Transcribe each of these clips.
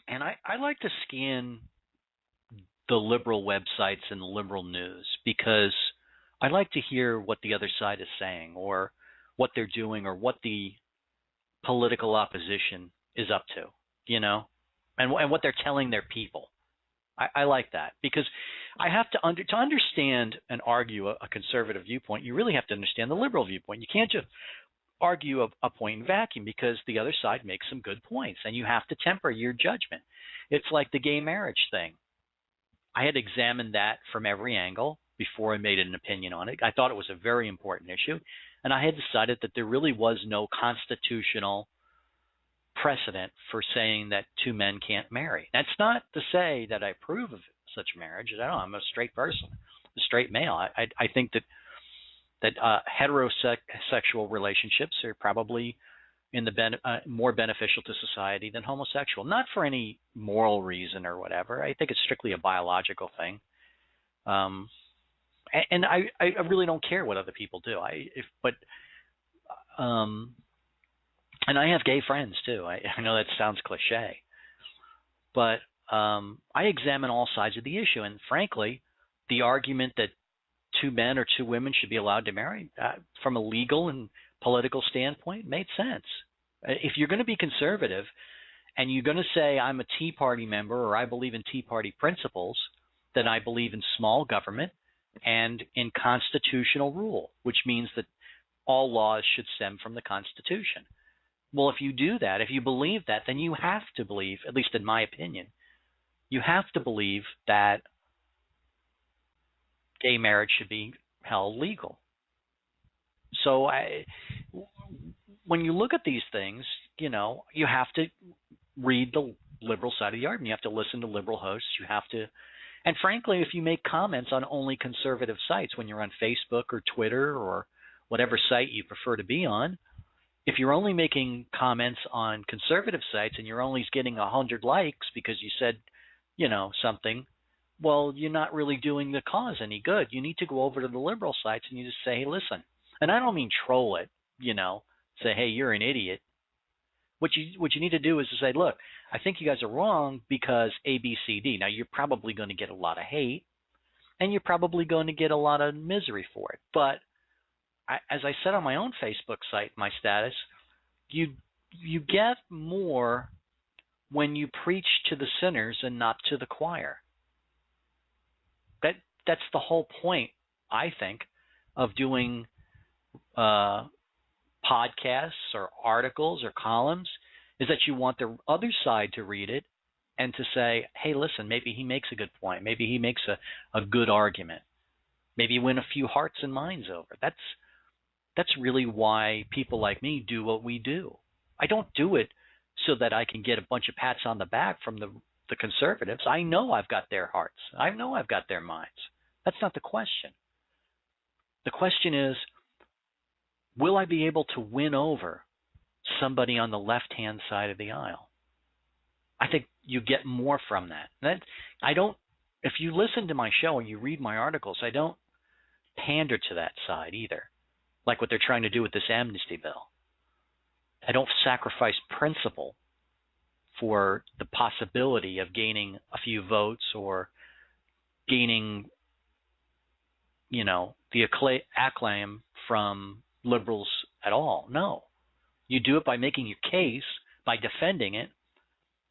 And I like to scan the liberal websites and the liberal news because I like to hear what the other side is saying or what they're doing or what the political opposition is up to, you know, and what they're telling their people. I like that because I have to understand and argue a conservative viewpoint. You really have to understand the liberal viewpoint. You can't just argue a point in vacuum because the other side makes some good points, and you have to temper your judgment. It's like the gay marriage thing. I had examined that from every angle before I made an opinion on it. I thought it was a very important issue, and I had decided that there really was no constitutional precedent for saying that two men can't marry. That's not to say that I approve of such marriage. I don't know. I'm a straight person, a straight male. I think that heterosexual relationships are probably in the more beneficial to society than homosexual. Not for any moral reason or whatever. I think it's strictly a biological thing. And I really don't care what other people do. And I have gay friends too. I know that sounds cliche, but I examine all sides of the issue. And frankly, the argument that two men or two women should be allowed to marry from a legal and political standpoint made sense. If you're going to be conservative and you're going to say I'm a Tea Party member or I believe in Tea Party principles, then I believe in small government and in constitutional rule, which means that all laws should stem from the Constitution. Well, if you do that, if you believe that, then you have to believe, at least in my opinion, you have to believe that gay marriage should be held legal. So when you look at these things, you know, you have to read the liberal side of the argument. You have to listen to liberal hosts. You have to, and frankly, if you make comments on only conservative sites when you're on Facebook or Twitter or whatever site you prefer to be on, if you're only making comments on conservative sites and you're only getting 100 likes because you said, you know, something, well, you're not really doing the cause any good. You need to go over to the liberal sites and you just say, hey, listen. And I don't mean troll it, you know, say, hey, you're an idiot. What you need to do is to say, look, I think you guys are wrong because A, B, C, D. Now, you're probably going to get a lot of hate and you're probably going to get a lot of misery for it. But as I said on my own Facebook site, my status, you get more when you preach to the sinners and not to the choir. That's the whole point, I think, of doing podcasts or articles or columns, is that you want the other side to read it and to say, hey, listen, maybe he makes a good point. Maybe he makes a good argument. Maybe you win a few hearts and minds over. That's really why people like me do what we do. I don't do it so that I can get a bunch of pats on the back from the conservatives. I know I've got their hearts. I know I've got their minds. That's not the question. The question is, will I be able to win over somebody on the left-hand side of the aisle? I think you get more from that. If you listen to my show and you read my articles, I don't pander to that side either, like what they're trying to do with this amnesty bill. I don't sacrifice principle for the possibility of gaining a few votes or gaining, you know, the acclaim from liberals at all. No. You do it by making your case, by defending it,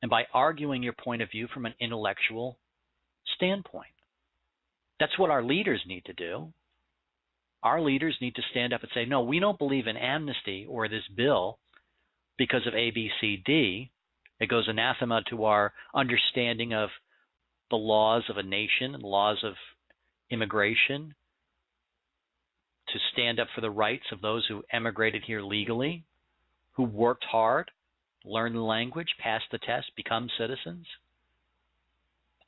and by arguing your point of view from an intellectual standpoint. That's what our leaders need to do. Our leaders need to stand up and say, no, we don't believe in amnesty or this bill because of A, B, C, D. It goes anathema to our understanding of the laws of a nation and laws of immigration, to stand up for the rights of those who emigrated here legally, who worked hard, learned the language, passed the test, become citizens.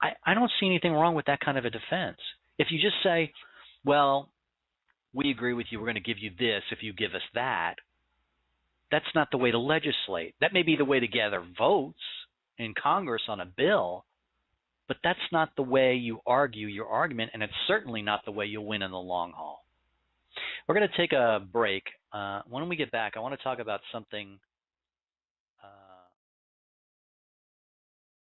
I don't see anything wrong with that kind of a defense. If you just say, well, we agree with you, we're going to give you this if you give us that, that's not the way to legislate. That may be the way to gather votes in Congress on a bill, but that's not the way you argue your argument, and it's certainly not the way you'll win in the long haul. We're going to take a break. When we get back, I want to talk about something